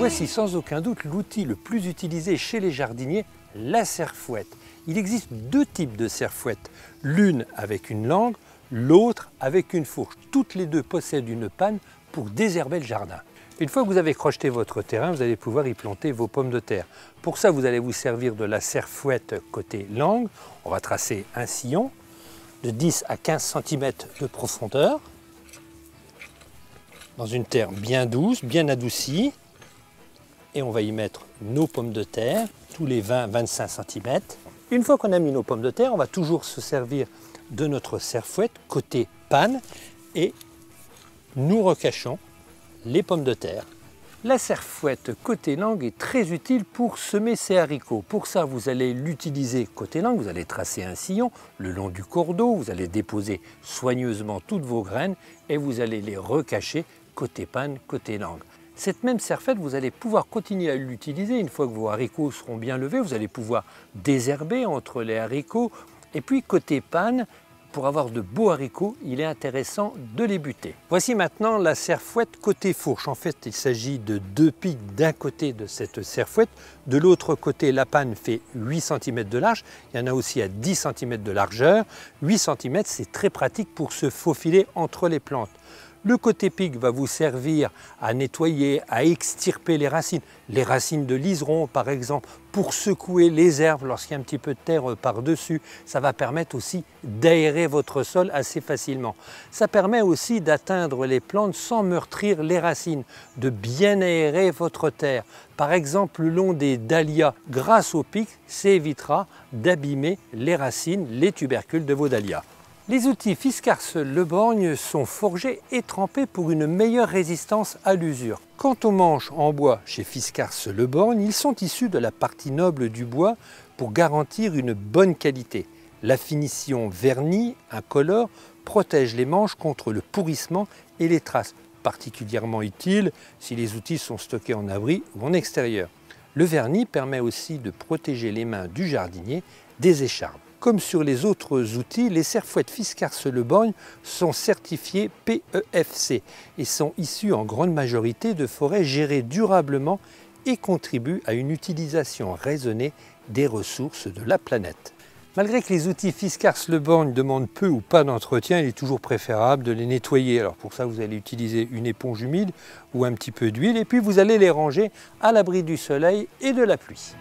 Voici sans aucun doute l'outil le plus utilisé chez les jardiniers, la serfouette. Il existe deux types de serfouettes, l'une avec une langue, l'autre avec une fourche. Toutes les deux possèdent une panne pour désherber le jardin. Une fois que vous avez crocheté votre terrain, vous allez pouvoir y planter vos pommes de terre. Pour ça, vous allez vous servir de la serfouette côté langue. On va tracer un sillon de 10 à 15 cm de profondeur, dans une terre bien douce, bien adoucie. Et on va y mettre nos pommes de terre, tous les 20-25 cm. Une fois qu'on a mis nos pommes de terre, on va toujours se servir de notre serfouette côté panne et nous recachons les pommes de terre. La serfouette côté langue est très utile pour semer ses haricots. Pour ça, vous allez l'utiliser côté langue, vous allez tracer un sillon le long du cours d'eau, vous allez déposer soigneusement toutes vos graines et vous allez les recacher côté panne, côté langue. Cette même serfouette, vous allez pouvoir continuer à l'utiliser une fois que vos haricots seront bien levés. Vous allez pouvoir désherber entre les haricots. Et puis côté panne, pour avoir de beaux haricots, il est intéressant de les buter. Voici maintenant la serfouette côté fourche. En fait, il s'agit de deux pics d'un côté de cette serfouette. De l'autre côté, la panne fait 8 cm de large. Il y en a aussi à 10 cm de largeur. 8 cm, c'est très pratique pour se faufiler entre les plantes. Le côté pic va vous servir à nettoyer, à extirper les racines de liseron par exemple, pour secouer les herbes lorsqu'il y a un petit peu de terre par-dessus. Ça va permettre aussi d'aérer votre sol assez facilement. Ça permet aussi d'atteindre les plantes sans meurtrir les racines, de bien aérer votre terre. Par exemple, le long des dahlias, grâce au pic, ça évitera d'abîmer les racines, les tubercules de vos dahlias. Les outils Fiskars-Le Borgne sont forgés et trempés pour une meilleure résistance à l'usure. Quant aux manches en bois chez Fiskars-Le Borgne, ils sont issus de la partie noble du bois pour garantir une bonne qualité. La finition vernie, incolore, protège les manches contre le pourrissement et les traces, particulièrement utile si les outils sont stockés en abri ou en extérieur. Le vernis permet aussi de protéger les mains du jardinier des écharpes. Comme sur les autres outils, les serfouettes Fiskars-Le Borgne sont certifiées PEFC et sont issues en grande majorité de forêts gérées durablement et contribuent à une utilisation raisonnée des ressources de la planète. Malgré que les outils Fiskars-Le Borgne demandent peu ou pas d'entretien, il est toujours préférable de les nettoyer. Alors pour ça, vous allez utiliser une éponge humide ou un petit peu d'huile et puis vous allez les ranger à l'abri du soleil et de la pluie.